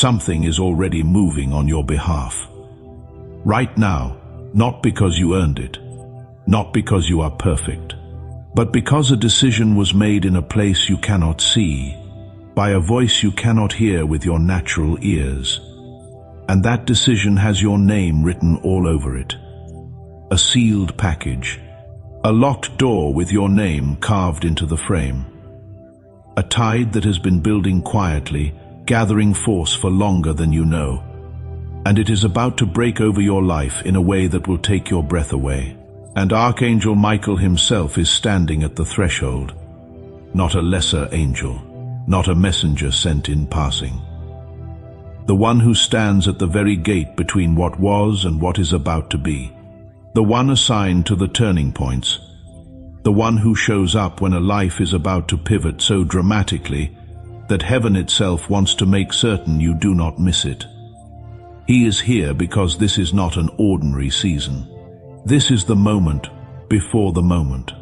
something is already moving on your behalf. Right now, not because you earned it, not because you are perfect, but because a decision was made in a place you cannot see, by a voice you cannot hear with your natural ears. And that decision has your name written all over it. A sealed package, a locked door with your name carved into the frame. A tide that has been building quietly, gathering force for longer than you know. And it is about to break over your life in a way that will take your breath away. And Archangel Michael himself is standing at the threshold. Not a lesser angel, not a messenger sent in passing. The one who stands at the very gate between what was and what is about to be. The one assigned to the turning points. The one who shows up when a life is about to pivot so dramatically that heaven itself wants to make certain you do not miss it. He is here because this is not an ordinary season. This is the moment before the moment,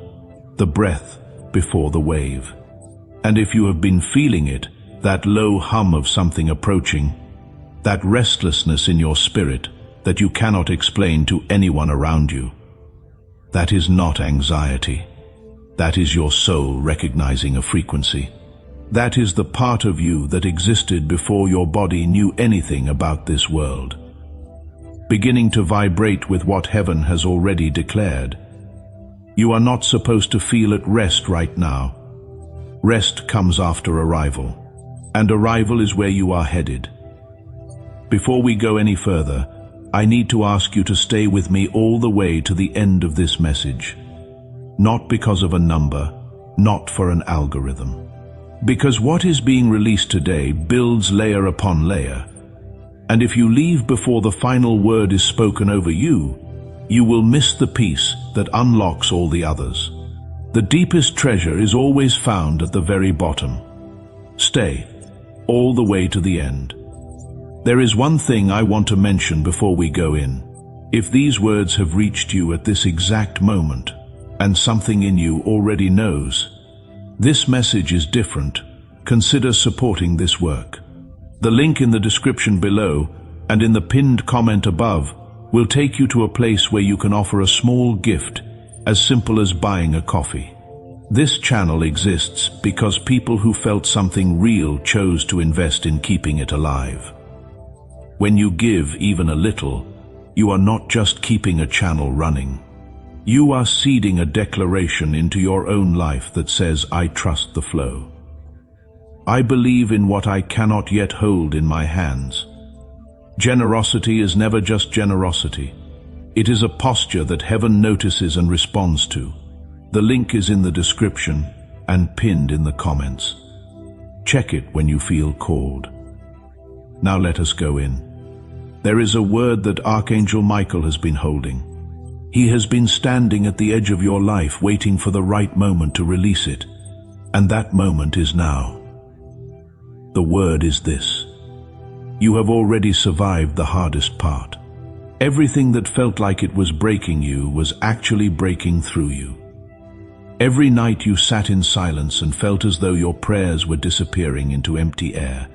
the breath before the wave. And if you have been feeling it, that low hum of something approaching, that restlessness in your spirit that you cannot explain to anyone around you, that is not anxiety. That is your soul recognizing a frequency. That is the part of you that existed before your body knew anything about this world, beginning to vibrate with what heaven has already declared. You are not supposed to feel at rest right now. Rest comes after arrival, and arrival is where you are headed. Before we go any further, I need to ask you to stay with me all the way to the end of this message. Not because of a number, not for an algorithm. Because what is being released today builds layer upon layer. And if you leave before the final word is spoken over you, you will miss the piece that unlocks all the others. The deepest treasure is always found at the very bottom. Stay, all the way to the end. There is one thing I want to mention before we go in. If these words have reached you at this exact moment, and something in you already knows, this message is different, consider supporting this work. The link in the description below and in the pinned comment above will take you to a place where you can offer a small gift as simple as buying a coffee. This channel exists because people who felt something real chose to invest in keeping it alive. When you give even a little, you are not just keeping a channel running. You are seeding a declaration into your own life that says, I trust the flow. I believe in what I cannot yet hold in my hands. Generosity is never just generosity. It is a posture that heaven notices and responds to. The link is in the description and pinned in the comments. Check it when you feel called. Now let us go in. There is a word that Archangel Michael has been holding. He has been standing at the edge of your life waiting for the right moment to release it. And that moment is now. The word is this. You have already survived the hardest part. Everything that felt like it was breaking you was actually breaking through you. Every night you sat in silence and felt as though your prayers were disappearing into empty air.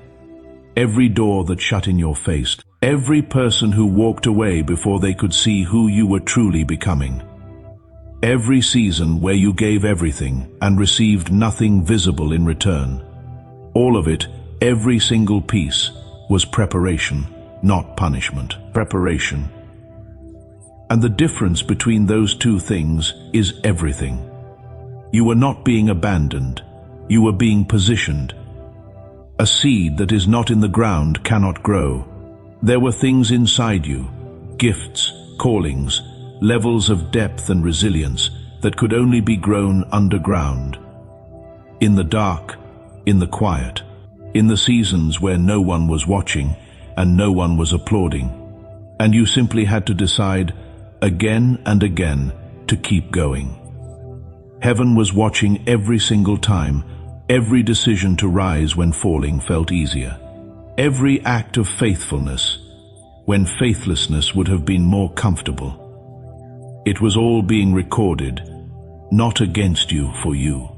Every door that shut in your face, every person who walked away before they could see who you were truly becoming. Every season where you gave everything and received nothing visible in return. All of it, every single piece, was preparation, not punishment. Preparation. And the difference between those two things is everything. You were not being abandoned. You were being positioned. A seed that is not in the ground cannot grow. There were things inside you, gifts, callings, levels of depth and resilience that could only be grown underground. In the dark, in the quiet, in the seasons where no one was watching and no one was applauding, and you simply had to decide again and again to keep going. Heaven was watching every single time. Every decision to rise when falling felt easier. Every act of faithfulness, when faithlessness would have been more comfortable. It was all being recorded, not against you, for you.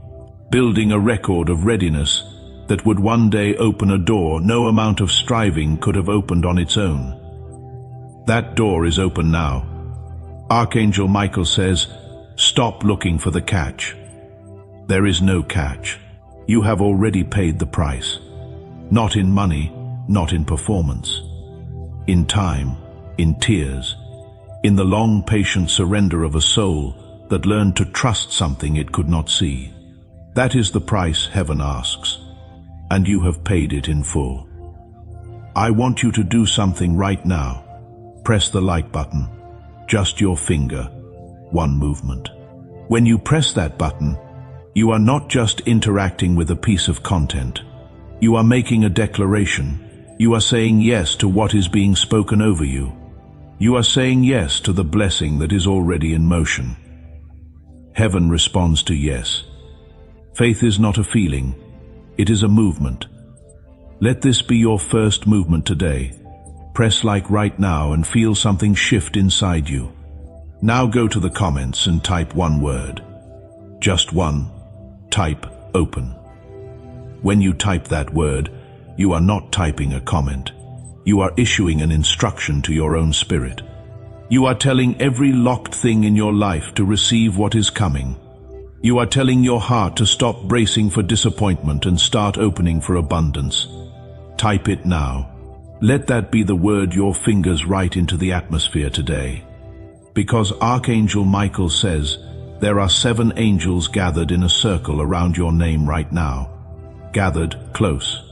Building a record of readiness that would one day open a door no amount of striving could have opened on its own. That door is open now. Archangel Michael says, stop looking for the catch. There is no catch. You have already paid the price. Not in money, not in performance. In time, in tears, in the long patient surrender of a soul that learned to trust something it could not see. That is the price heaven asks, and you have paid it in full. I want you to do something right now. Press the like button. Just your finger, one movement. When you press that button, you are not just interacting with a piece of content. You are making a declaration. You are saying yes to what is being spoken over you. You are saying yes to the blessing that is already in motion. Heaven responds to yes. Faith is not a feeling, it is a movement. Let this be your first movement today. Press like right now and feel something shift inside you. Now go to the comments and type one word. Just one. Type open. When you type that word, you are not typing a comment. You are issuing an instruction to your own spirit. You are telling every locked thing in your life to receive what is coming. You are telling your heart to stop bracing for disappointment and start opening for abundance. Type it now. Let that be the word your fingers write into the atmosphere today. Because Archangel Michael says, there are 7 angels gathered in a circle around your name right now. Gathered close.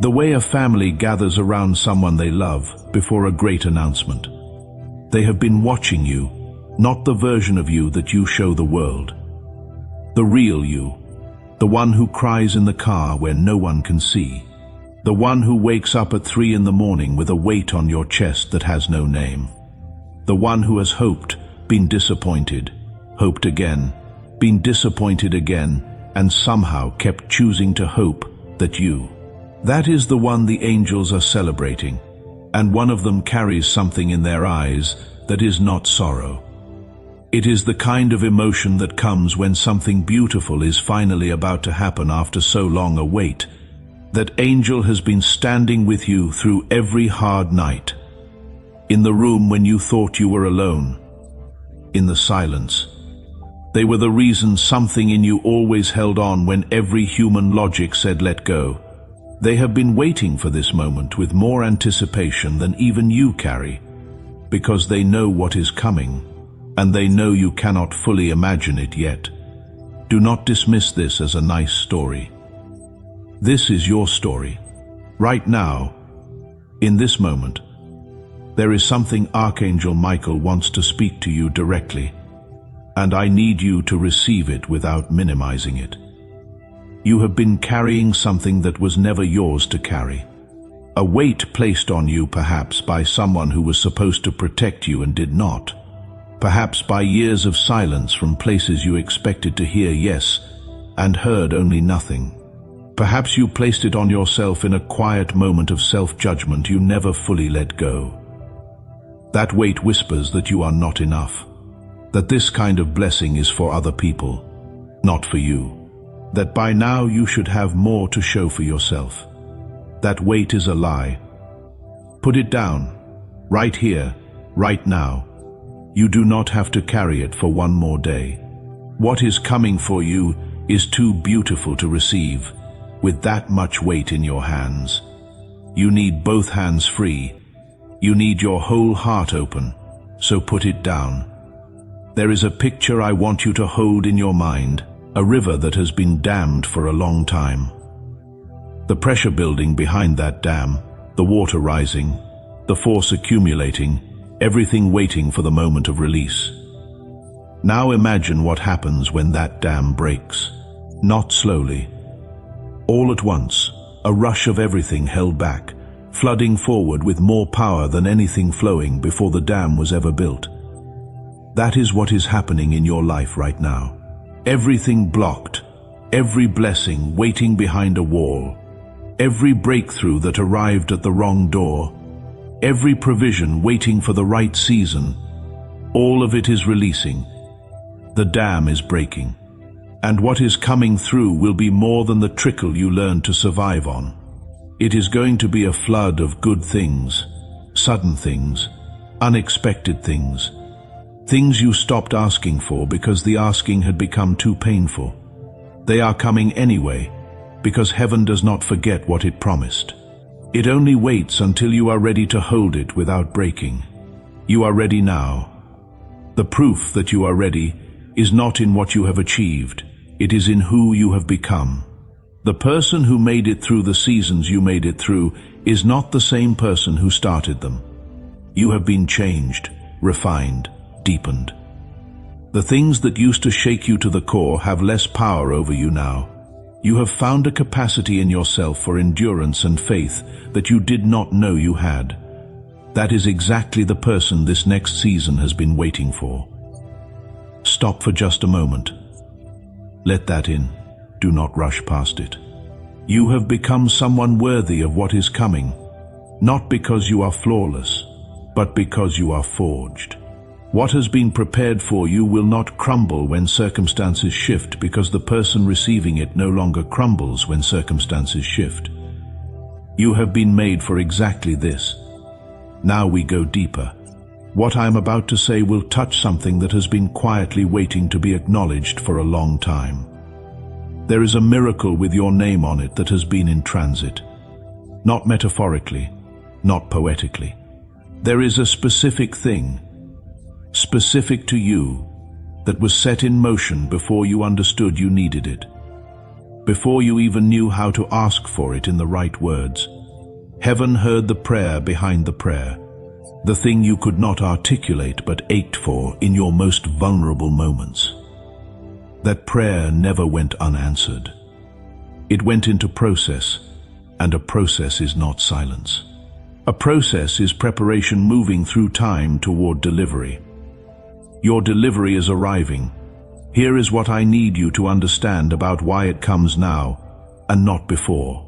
The way a family gathers around someone they love before a great announcement. They have been watching you, not the version of you that you show the world. The real you. The one who cries in the car where no one can see. The one who wakes up at 3 in the morning with a weight on your chest that has no name. The one who has hoped, been disappointed, hoped again, been disappointed again, and somehow kept choosing to hope that you. That is the one the angels are celebrating, and one of them carries something in their eyes that is not sorrow. It is the kind of emotion that comes when something beautiful is finally about to happen after so long a wait. That angel has been standing with you through every hard night. In the room when you thought you were alone. In the silence. They were the reason something in you always held on when every human logic said let go. They have been waiting for this moment with more anticipation than even you carry, because they know what is coming, and they know you cannot fully imagine it yet. Do not dismiss this as a nice story. This is your story. Right now, in this moment, there is something Archangel Michael wants to speak to you directly, and I need you to receive it without minimizing it. You have been carrying something that was never yours to carry. A weight placed on you perhaps by someone who was supposed to protect you and did not. Perhaps by years of silence from places you expected to hear yes and heard only nothing. Perhaps you placed it on yourself in a quiet moment of self-judgment you never fully let go. That weight whispers that you are not enough, that this kind of blessing is for other people, not for you, that by now you should have more to show for yourself. That weight is a lie. Put it down, right here, right now. You do not have to carry it for one more day. What is coming for you is too beautiful to receive. With that much weight in your hands, you need both hands free. You need your whole heart open, so put it down. There is a picture I want you to hold in your mind, a river that has been dammed for a long time. The pressure building behind that dam, the water rising, the force accumulating, everything waiting for the moment of release. Now imagine what happens when that dam breaks. Not slowly. All at once, a rush of everything held back, flooding forward with more power than anything flowing before the dam was ever built. That is what is happening in your life right now. Everything blocked, every blessing waiting behind a wall, every breakthrough that arrived at the wrong door, every provision waiting for the right season, all of it is releasing. The dam is breaking. And what is coming through will be more than the trickle you learned to survive on. It is going to be a flood of good things, sudden things, unexpected things. Things you stopped asking for because the asking had become too painful. They are coming anyway, because heaven does not forget what it promised. It only waits until you are ready to hold it without breaking. You are ready now. The proof that you are ready is not in what you have achieved, it is in who you have become. The person who made it through the seasons you made it through is not the same person who started them. You have been changed, refined, deepened. The things that used to shake you to the core have less power over you now. You have found a capacity in yourself for endurance and faith that you did not know you had. That is exactly the person this next season has been waiting for. Stop for just a moment. Let that in. Do not rush past it. You have become someone worthy of what is coming, not because you are flawless, but because you are forged. What has been prepared for you will not crumble when circumstances shift, because the person receiving it no longer crumbles when circumstances shift. You have been made for exactly this. Now we go deeper. What I am about to say will touch something that has been quietly waiting to be acknowledged for a long time. There is a miracle with your name on it that has been in transit. Not metaphorically, not poetically. There is a specific thing, specific to you, that was set in motion before you understood you needed it, before you even knew how to ask for it in the right words. Heaven heard the prayer behind the prayer, the thing you could not articulate but ached for in your most vulnerable moments. That prayer never went unanswered. It went into process, and a process is not silence. A process is preparation moving through time toward delivery. Your delivery is arriving. Here is what I need you to understand about why it comes now and not before.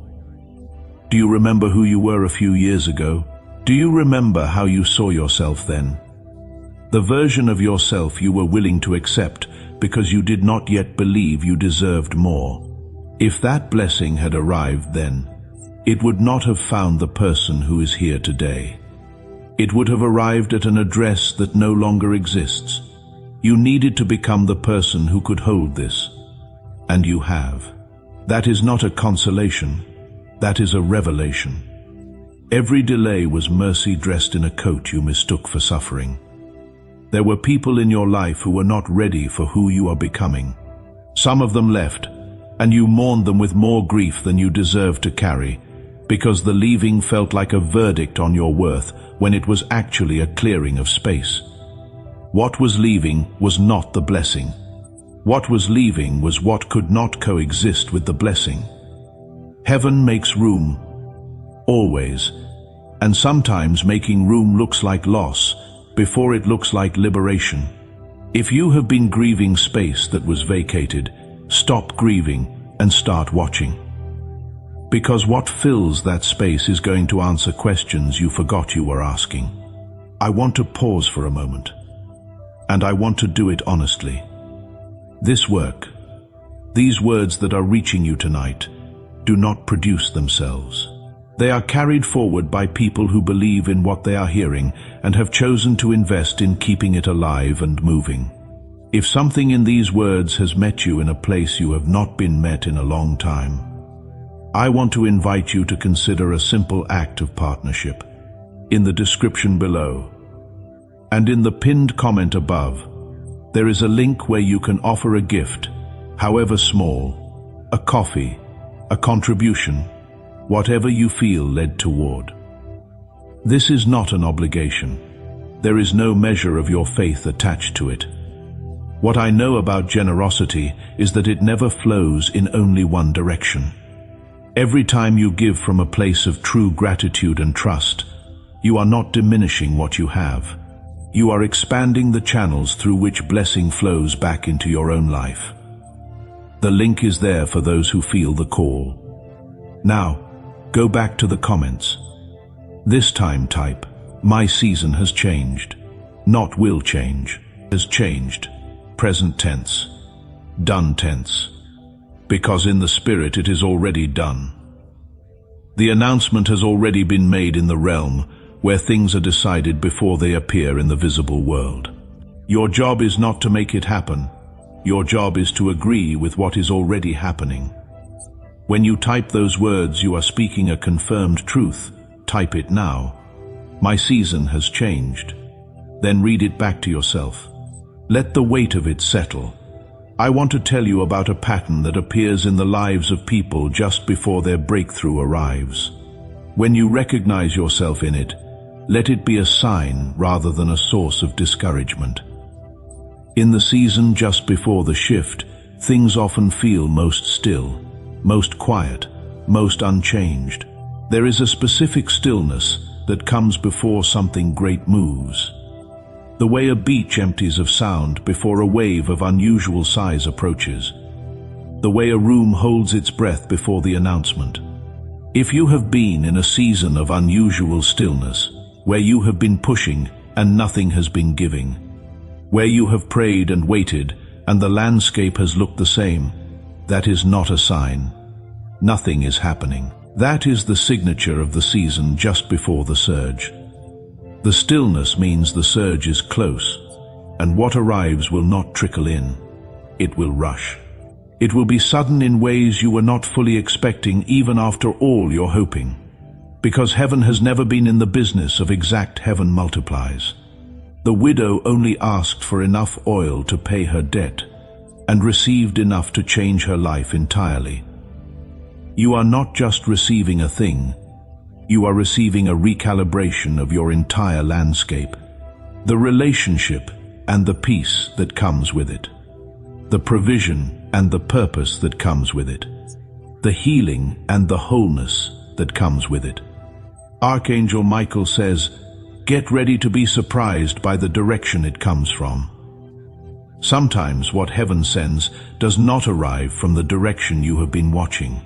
Do you remember who you were a few years ago? Do you remember how you saw yourself then? The version of yourself you were willing to accept because you did not yet believe you deserved more. If that blessing had arrived then, it would not have found the person who is here today. It would have arrived at an address that no longer exists. You needed to become the person who could hold this, and you have. That is not a consolation, that is a revelation. Every delay was mercy dressed in a coat you mistook for suffering. There were people in your life who were not ready for who you are becoming. Some of them left, and you mourned them with more grief than you deserved to carry, because the leaving felt like a verdict on your worth when it was actually a clearing of space. What was leaving was not the blessing. What was leaving was what could not coexist with the blessing. Heaven makes room, always, and sometimes making room looks like loss before it looks like liberation. If you have been grieving space that was vacated, stop grieving and start watching. Because what fills that space is going to answer questions you forgot you were asking. I want to pause for a moment, and I want to do it honestly. This work, these words that are reaching you tonight, do not produce themselves. They are carried forward by people who believe in what they are hearing and have chosen to invest in keeping it alive and moving. If something in these words has met you in a place you have not been met in a long time, I want to invite you to consider a simple act of partnership. In the description below, and in the pinned comment above, there is a link where you can offer a gift, however small, a coffee, a contribution, whatever you feel led toward. This is not an obligation. There is no measure of your faith attached to it. What I know about generosity is that it never flows in only one direction. Every time you give from a place of true gratitude and trust, you are not diminishing what you have. You are expanding the channels through which blessing flows back into your own life. The link is there for those who feel the call. Now, go back to the comments. This time type, "My season has changed." Not will change, has changed. Present tense. done tense, because in the spirit it is already done. The announcement has already been made in the realm where things are decided before they appear in the visible world. Your job is not to make it happen. Your job is to agree with what is already happening. When you type those words, you are speaking a confirmed truth. Type it now. My season has changed. Then read it back to yourself. Let the weight of it settle. I want to tell you about a pattern that appears in the lives of people just before their breakthrough arrives. When you recognize yourself in it, let it be a sign rather than a source of discouragement. In the season just before the shift, things often feel most still, most quiet, most unchanged. There is a specific stillness that comes before something great moves. The way a beach empties of sound before a wave of unusual size approaches. The way a room holds its breath before the announcement. If you have been in a season of unusual stillness, where you have been pushing and nothing has been giving, where you have prayed and waited and the landscape has looked the same, that is not a sign. Nothing is happening. That is the signature of the season just before the surge. The stillness means the surge is close, and what arrives will not trickle in. It will rush. It will be sudden in ways you were not fully expecting, even after all your hoping. Because heaven has never been in the business of exact heaven multiplies. The widow only asked for enough oil to pay her debt, and received enough to change her life entirely. You are not just receiving a thing, you are receiving a recalibration of your entire landscape, the relationship and the peace that comes with it, the provision and the purpose that comes with it, the healing and the wholeness that comes with it. Archangel Michael says, get ready to be surprised by the direction it comes from. Sometimes what heaven sends does not arrive from the direction you have been watching.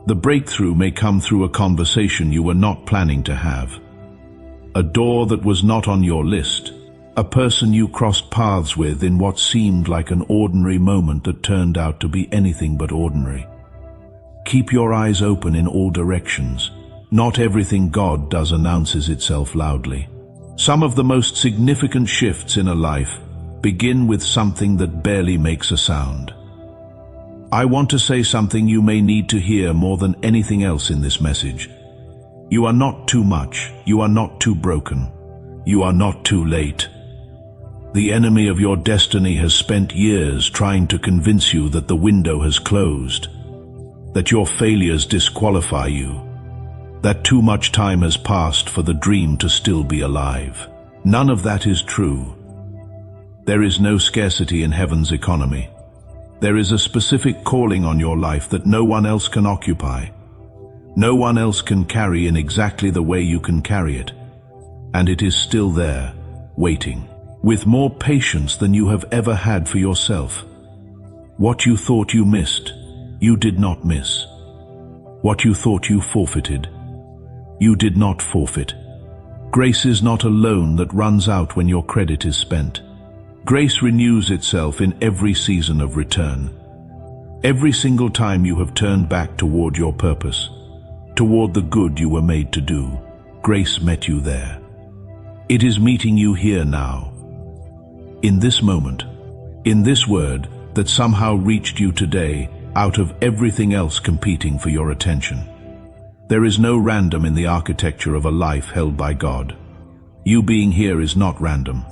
The breakthrough may come through a conversation you were not planning to have, a door that was not on your list, a person you crossed paths with in what seemed like an ordinary moment that turned out to be anything but ordinary. Keep your eyes open in all directions. Not everything God does announces itself loudly. Some of the most significant shifts in a life begin with something that barely makes a sound. I want to say something you may need to hear more than anything else in this message. You are not too much. You are not too broken. You are not too late. The enemy of your destiny has spent years trying to convince you that the window has closed, that your failures disqualify you, that too much time has passed for the dream to still be alive. None of that is true. There is no scarcity in heaven's economy. There is a specific calling on your life that no one else can occupy. No one else can carry in exactly the way you can carry it. And it is still there, waiting, with more patience than you have ever had for yourself. What you thought you missed, you did not miss. What you thought you forfeited, you did not forfeit. Grace is not a loan that runs out when your credit is spent. Grace renews itself in every season of return. Every single time you have turned back toward your purpose, toward the good you were made to do, grace met you there. It is meeting you here now, in this moment, in this word that somehow reached you today out of everything else competing for your attention. There is no random in the architecture of a life held by God. You being here is not random.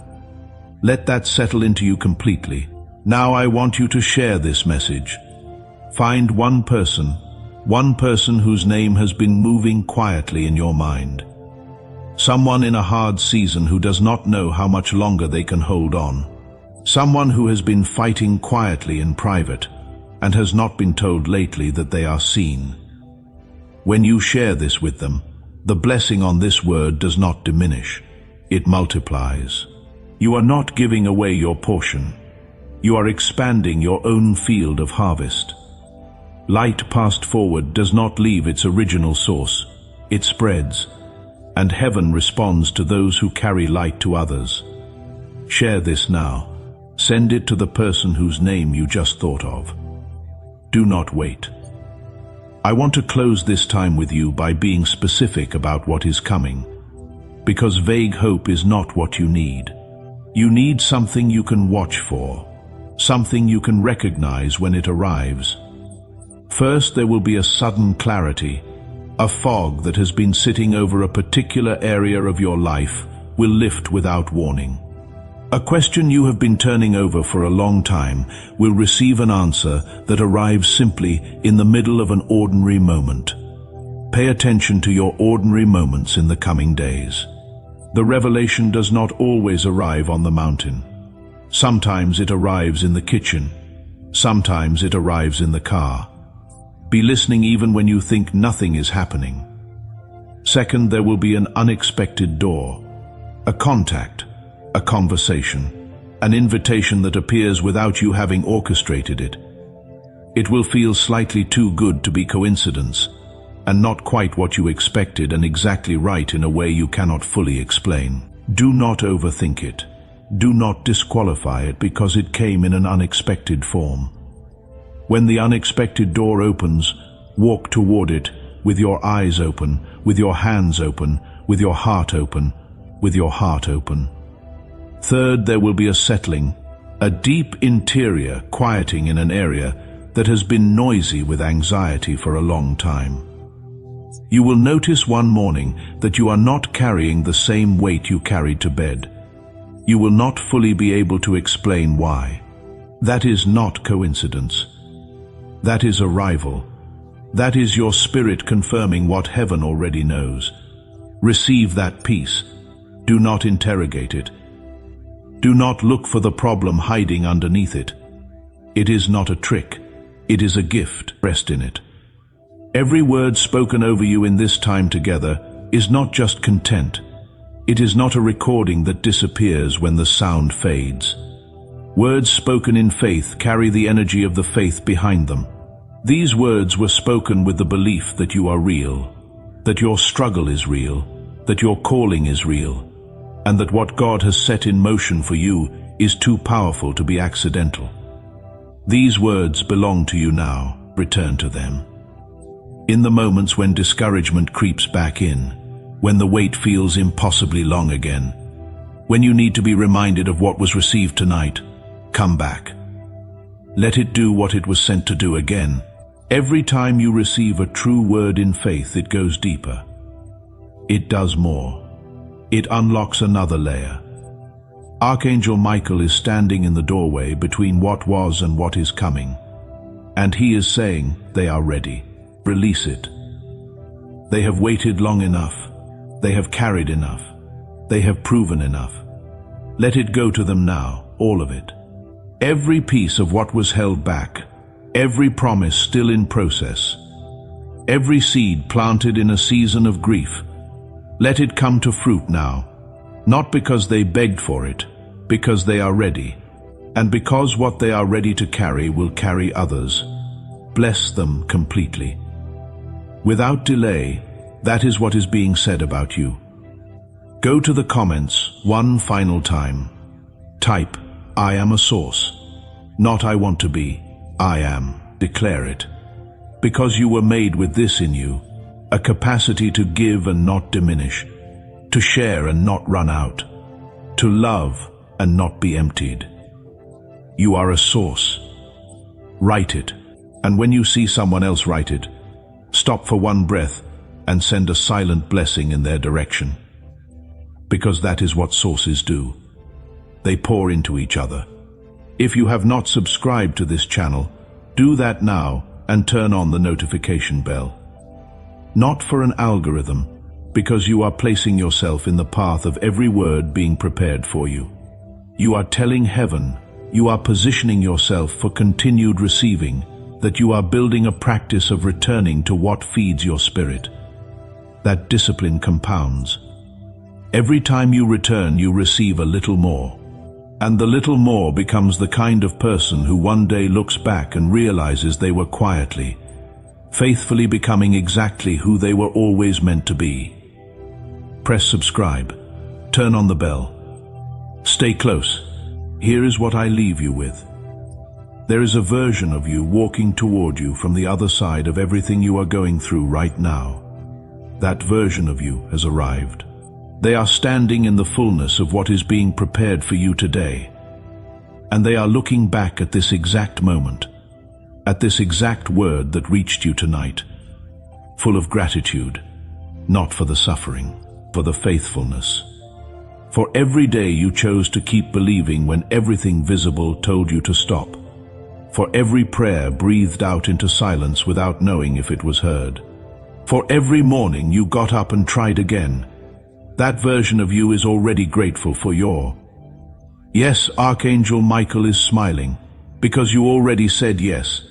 Let that settle into you completely. Now I want you to share this message. Find one person whose name has been moving quietly in your mind. Someone in a hard season who does not know how much longer they can hold on. Someone who has been fighting quietly in private and has not been told lately that they are seen. When you share this with them, the blessing on this word does not diminish. It multiplies. You are not giving away your portion. You are expanding your own field of harvest. Light passed forward does not leave its original source. It spreads, and heaven responds to those who carry light to others. Share this now. Send it to the person whose name you just thought of. Do not wait. I want to close this time with you by being specific about what is coming, because vague hope is not what you need. You need something you can watch for, something you can recognize when it arrives. First, there will be a sudden clarity. A fog that has been sitting over a particular area of your life will lift without warning. A question you have been turning over for a long time will receive an answer that arrives simply in the middle of an ordinary moment. Pay attention to your ordinary moments in the coming days. The revelation does not always arrive on the mountain. Sometimes it arrives in the kitchen. Sometimes it arrives in the car. Be listening even when you think nothing is happening. Second, there will be an unexpected door, a contact, a conversation, an invitation that appears without you having orchestrated it. It will feel slightly too good to be coincidence, and not quite what you expected and exactly right in a way you cannot fully explain. Do not overthink it. Do not disqualify it because it came in an unexpected form. When the unexpected door opens, walk toward it with your eyes open, with your hands open, with your heart open, with your heart open. Third, there will be a settling, a deep interior quieting in an area that has been noisy with anxiety for a long time. You will notice one morning that you are not carrying the same weight you carried to bed. You will not fully be able to explain why. That is not coincidence. That is arrival. That is your spirit confirming what heaven already knows. Receive that peace. Do not interrogate it. Do not look for the problem hiding underneath it. It is not a trick. It is a gift. Rest in it. Every word spoken over you in this time together is not just content. It is not a recording that disappears when the sound fades. Words spoken in faith carry the energy of the faith behind them. These words were spoken with the belief that you are real, that your struggle is real, that your calling is real, and that what God has set in motion for you is too powerful to be accidental. These words belong to you now. Return to them. In the moments when discouragement creeps back in, when the wait feels impossibly long again, when you need to be reminded of what was received tonight, come back. Let it do what it was sent to do again. Every time you receive a true word in faith, it goes deeper. It does more. It unlocks another layer. Archangel Michael is standing in the doorway between what was and what is coming, and he is saying they are ready. Release it. They have waited long enough. They have carried enough. They have proven enough. Let it go to them now, all of it. Every piece of what was held back, every promise still in process, every seed planted in a season of grief, let it come to fruit now, not because they begged for it, because they are ready, and because what they are ready to carry will carry others. Bless them completely. Without delay, that is what is being said about you. Go to the comments one final time. Type, I am a source. Not I want to be, I am. Declare it. Because you were made with this in you, a capacity to give and not diminish, to share and not run out, to love and not be emptied. You are a source. Write it, and when you see someone else write it, stop for one breath and send a silent blessing in their direction. Because that is what sources do. They pour into each other. If you have not subscribed to this channel, do that now and turn on the notification bell. Not for an algorithm, because you are placing yourself in the path of every word being prepared for you. You are telling heaven, you are positioning yourself for continued receiving, that you are building a practice of returning to what feeds your spirit. That discipline compounds. Every time you return, you receive a little more. And the little more becomes the kind of person who one day looks back and realizes they were quietly, faithfully becoming exactly who they were always meant to be. Press subscribe. Turn on the bell. Stay close. Here is what I leave you with. There is a version of you walking toward you from the other side of everything you are going through right now. That version of you has arrived. They are standing in the fullness of what is being prepared for you today. And they are looking back at this exact moment, at this exact word that reached you tonight, full of gratitude, not for the suffering, for the faithfulness. For every day you chose to keep believing when everything visible told you to stop. For every prayer breathed out into silence without knowing if it was heard. For every morning you got up and tried again. That version of you is already grateful for your. Yes, Archangel Michael is smiling, because you already said yes.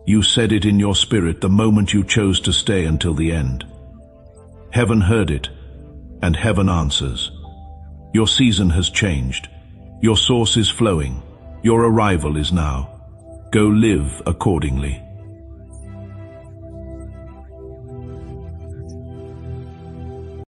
You said it in your spirit the moment you chose to stay until the end. Heaven heard it, and heaven answers. Your season has changed. Your source is flowing. Your arrival is now. Go live accordingly.